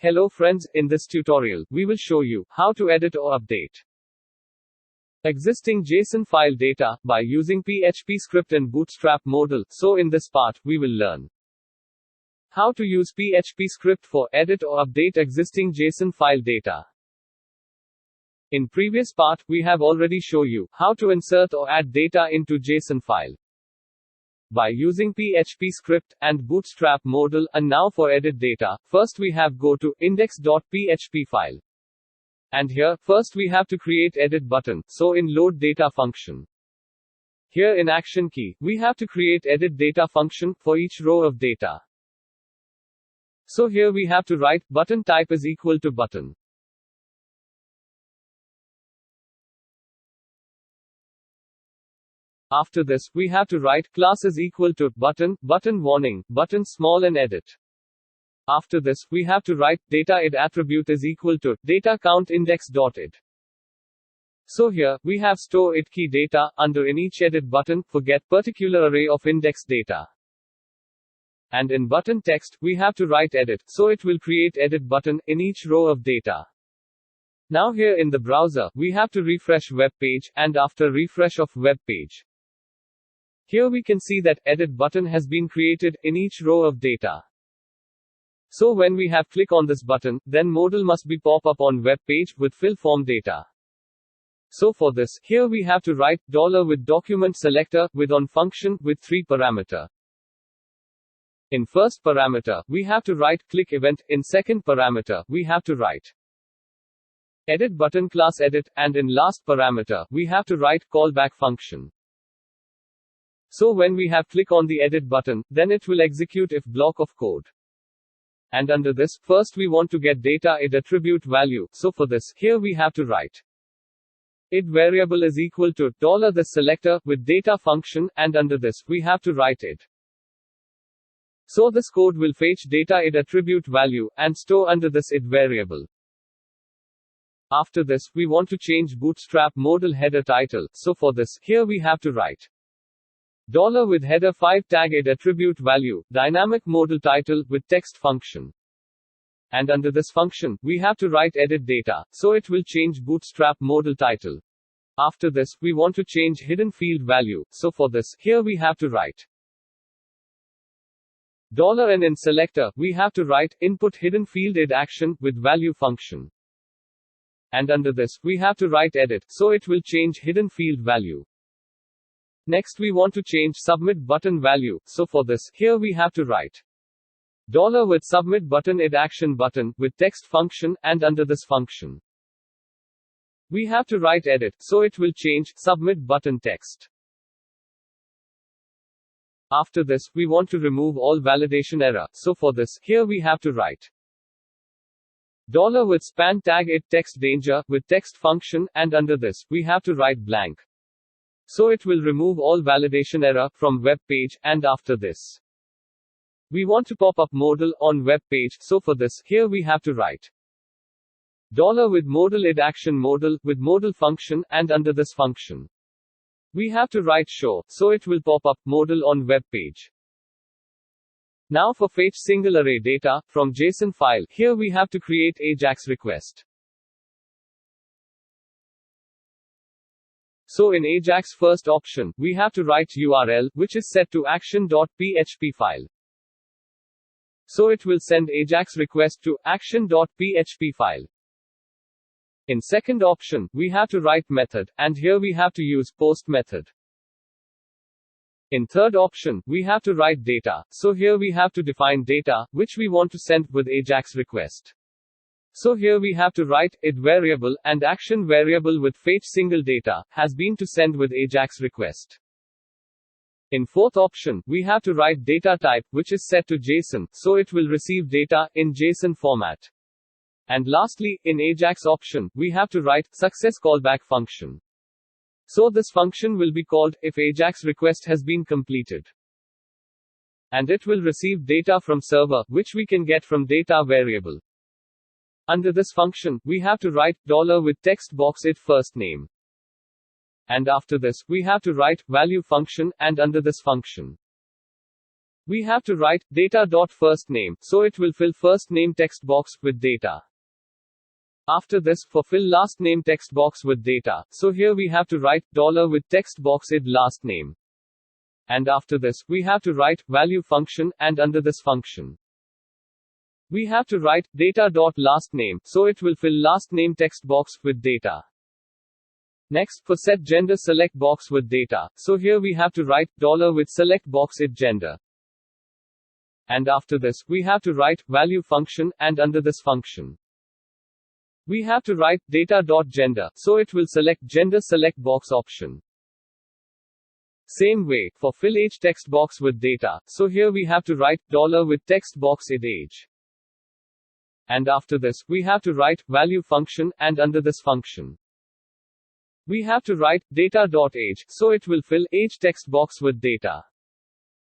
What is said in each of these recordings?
Hello friends, in this tutorial, we will show you how to edit or update existing JSON file data by using PHP CRUD and Bootstrap Modal. So in this part, we will learn how to use PHP CRUD for edit or update existing JSON file data. In previous part, we have already shown you how to insert or add data into JSON file by using PHP CRUD and Bootstrap Modal. And now for edit data, first we have go to index.php file. And here, first we have to create edit button, so in load data function. Here in action key, we have to create edit data function for each row of data. So here we have to write button type is equal to button. After this, we have to write class is equal to button, button warning, button small and edit. After this, we have to write data id attribute is equal to data count index.id. So here, we have store id key data under in each edit button for get particular array of index data. And in button text, we have to write edit, so it will create edit button in each row of data. Now here in the browser, we have to refresh web page, and after refresh of web page, here we can see that edit button has been created in each row of data. So when we have click on this button, then modal must be pop up on web page with fill form data. So for this, here we have to write $with document selector with on function with 3 parameter. In first parameter, we have to write click event. In second parameter, we have to write edit button class edit, and in last parameter, we have to write callback function. So when we have click on the edit button, then it will execute if block of code. And under this, first we want to get data id attribute value. So for this, here we have to write id variable is equal to $the selector with data function, and under this, we have to write id. So this code will fetch data id attribute value and store under this id variable. After this, we want to change Bootstrap Modal header title. So for this, here we have to write with header 5 tag id attribute value, dynamic modal title with text function. And under this function, we have to write edit data, so it will change Bootstrap Modal title. After this, we want to change hidden field value, so for this, here we have to write and in selector, we have to write input hidden field id action with value function. And under this, we have to write edit, so it will change hidden field value. Next we want to change submit button value, so for this, here we have to write with submit button id action button with text function, and under this function, we have to write edit, so it will change submit button text. After this, we want to remove all validation error, so for this, here we have to write with span tag id text danger with text function, and under this, we have to write blank. So it will remove all validation error from web page, and after this, we want to pop up modal on web page, so for this, here we have to write with modal id action modal with modal function, and under this function, we have to write show, so it will pop up modal on web page. Now for fetch single array data from JSON file, here we have to create Ajax request. So in Ajax first option, we have to write URL, which is set to action.php file. So it will send Ajax request to action.php file. In second option, we have to write method, and here we have to use post method. In third option, we have to write data, so here we have to define data, which we want to send with Ajax request. So here we have to write id variable, and action variable with fetch single data has been to send with Ajax request. In fourth option, we have to write data type, which is set to JSON, so it will receive data in JSON format. And lastly, in Ajax option, we have to write success callback function. So this function will be called if Ajax request has been completed. And it will receive data from server, which we can get from data variable. Under this function, we have to write with text box id first name. And after this, we have to write value function, and under this function, we have to write data.firstName, so it will fill first name text box with data. After this, for fill last name text box with data, so here we have to write $with text box id last name. And after this, we have to write value function, and under this function, we have to write data.lastName, so it will fill last name text box with data. Next, for set gender select box with data, so here we have to write $with select box id gender. And after this, we have to write value function, and under this function, we have to write data.gender, so it will select gender select box option. Same way, for fill age text box with data, so here we have to write $with text box id age. And after this, we have to write value function, and under this function, we have to write data.age, so it will fill age text box with data.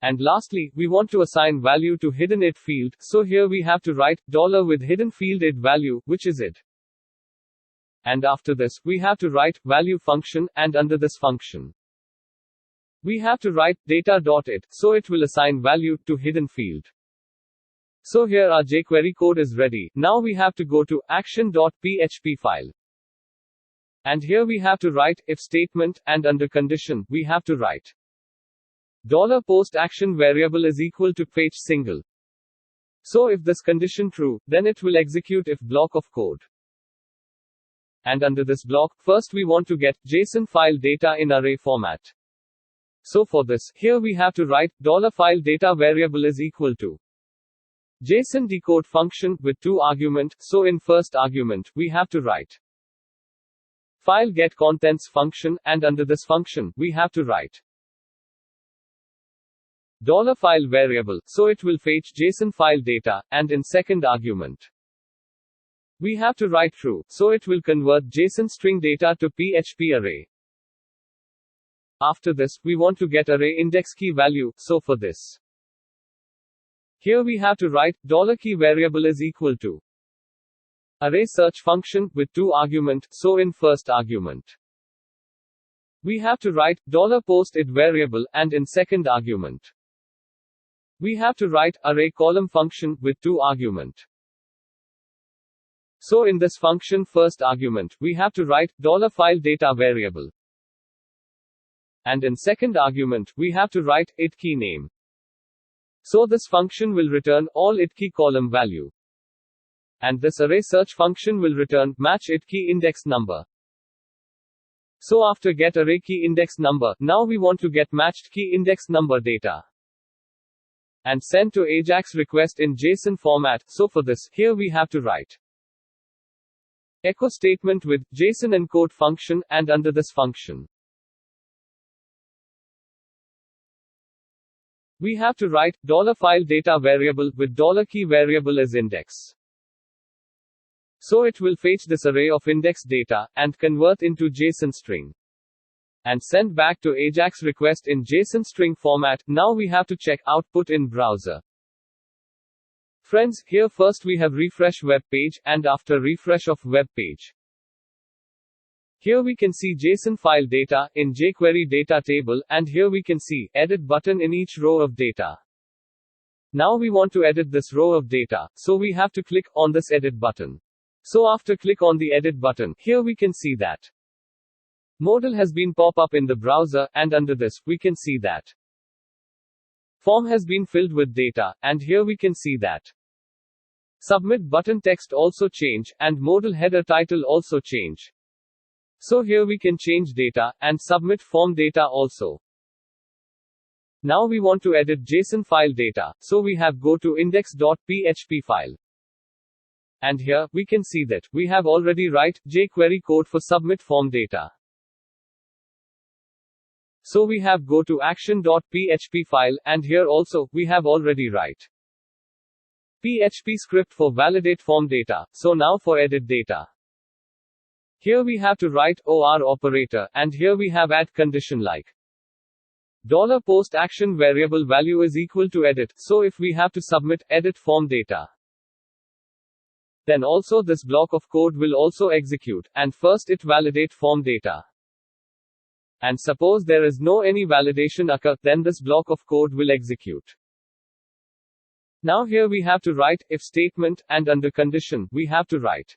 And lastly, we want to assign value to hidden id field, so here we have to write $with hidden field id value, which is id. And after this, we have to write value function, and under this function, we have to write data.id, so it will assign value to hidden field. So here our jQuery code is ready. Now we have to go to action.php file. And here we have to write if statement, and under condition, we have to write $post action variable is equal to fetch single. So if this condition true, then it will execute if block of code. And under this block, first we want to get JSON file data in array format. So for this, here we have to write $file data variable is equal to JSON decode function with 2 argument, so in first argument, we have to write file get contents function, and under this function, we have to write $file variable, so it will fetch JSON file data, and in second argument, we have to write true, so it will convert JSON string data to PHP array. After this, we want to get array index key value, so for this, here we have to write $key variable is equal to array search function with 2 argument, so in first argument, we have to write $post id variable, and in second argument, we have to write array column function with 2 argument. So in this function first argument, we have to write $file data variable. And in second argument, we have to write id key name. So this function will return all id key column value. And this array search function will return match id key index number. So after get array key index number, now we want to get matched key index number data. And send to Ajax request in JSON format, so for this, here we have to write echo statement with JSON encode function, and under this function, we have to write $file data variable with $key variable as index. So it will fetch this array of index data, and convert into JSON string. And send back to Ajax request in JSON string format. Now we have to check output in browser. Friends, here first we have refresh web page, and after refresh of web page, here we can see JSON file data in jQuery data table, and here we can see edit button in each row of data. Now we want to edit this row of data, so we have to click on this edit button. So after click on the edit button, here we can see that modal has been pop up in the browser, and under this, we can see that form has been filled with data, and here we can see that submit button text also change, and modal header title also change. So here we can change data, and submit form data also. Now we want to edit JSON file data, so we have go to index.php file. And here, we can see that we have already write jQuery code for submit form data. So we have go to action.php file, and here also, we have already write PHP script for validate form data. So now for edit data, here we have to write OR operator, and here we have add condition like $post action variable value is equal to edit. So if we have to submit edit form data, then also this block of code will also execute, and first it validate form data. And suppose there is no any validation occur, then this block of code will execute. Now here we have to write if statement, and under condition, we have to write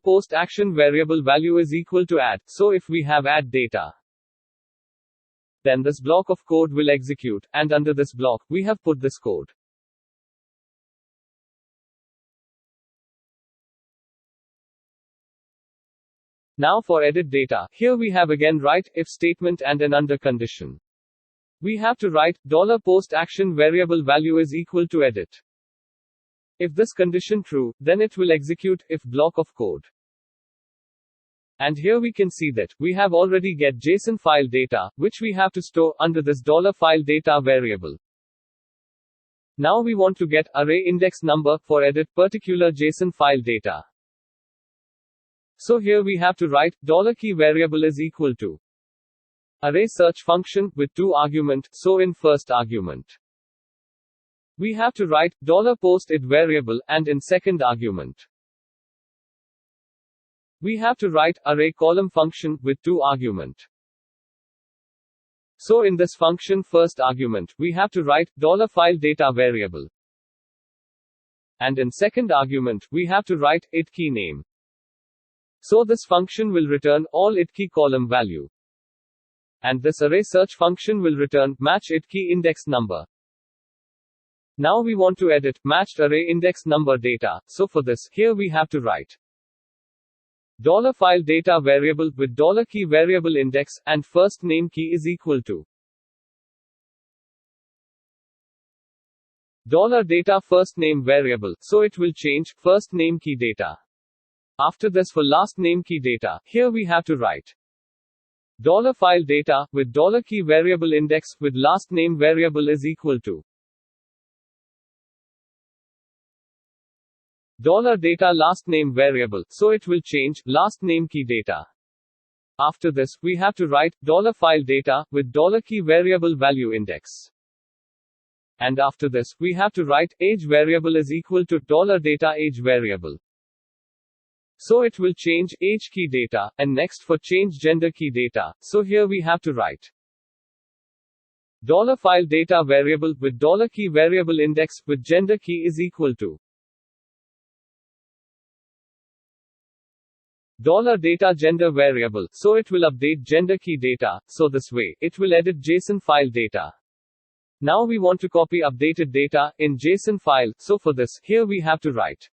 $post action variable value is equal to add. So if we have add data, then this block of code will execute, and under this block, we have put this code. Now for edit data, here we have again write if statement and an under condition. We have to write $post action variable value is equal to edit. If this condition true, then it will execute if block of code. And here we can see that we have already get JSON file data, which we have to store under this $file data variable. Now we want to get array index number for edit particular JSON file data. So here we have to write $key variable is equal to array search function with 2 argument. So in first argument, we have to write $post it variable, and in second argument, we have to write array column function with 2 argument. So in this function first argument, we have to write $file data variable, and in second argument, we have to write it key name. So this function will return all it key column value. And this array search function will return match it key index number. Now we want to edit matched array index number data. So for this, here we have to write $file data variable with $key variable index, and first name key is equal to $data first name variable. So it will change first name key data. After this, for last name key data, here we have to write $file data with $key variable index with last name variable is equal to $data last name variable. So it will change last name key data. After this, we have to write $file data with $key variable value index. And after this, we have to write age variable is equal to $data age variable. So it will change age key data, and next for change gender key data. So here we have to write $file data variable with $key variable index with gender key is equal to $data gender variable. So it will update gender key data. So this way, it will edit JSON file data. Now we want to copy updated data in JSON file. So for this, here we have to write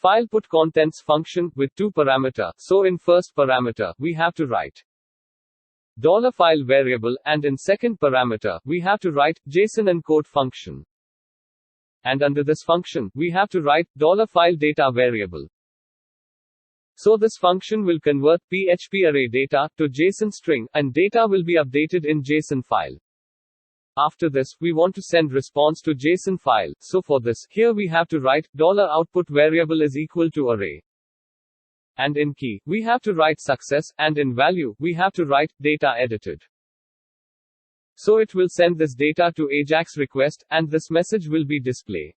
file put contents function with 2 parameter. So in first parameter, we have to write $file variable, and in second parameter, we have to write JSON encode function. And under this function, we have to write $file data variable. So this function will convert PHP array data to JSON string, and data will be updated in JSON file. After this, we want to send response to JSON file. So for this, here we have to write $output variable is equal to array. And in key, we have to write success, and in value, we have to write data edited. So it will send this data to Ajax request, and this message will be displayed.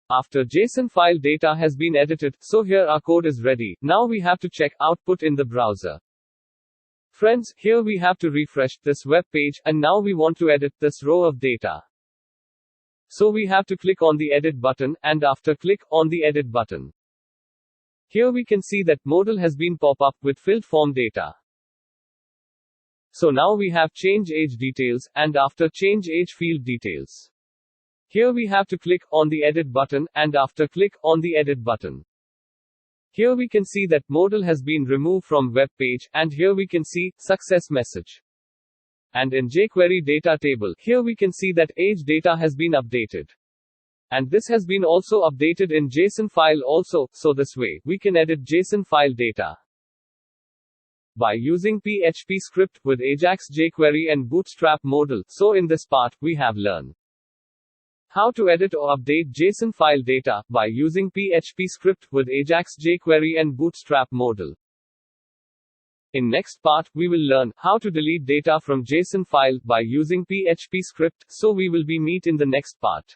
After JSON file data has been edited, so here our code is ready. Now we have to check output in the browser. Friends, here we have to refresh this web page, and now we want to edit this row of data. So we have to click on the edit button, and after click on the edit button, here we can see that modal has been pop up with filled form data. So now we have change age details, and after change age field details, here we have to click on the edit button, and after click on the edit button, here we can see that modal has been removed from web page, and here we can see success message. And in jQuery data table, here we can see that age data has been updated. And this has been also updated in JSON file also. So this way, we can edit JSON file data by using PHP script with Ajax, jQuery and Bootstrap Modal. So in this part, we have learned how to edit or update JSON file data by using PHP script with Ajax, jQuery and Bootstrap Modal. In next part, we will learn how to delete data from JSON file by using PHP script. So we will be meet in the next part.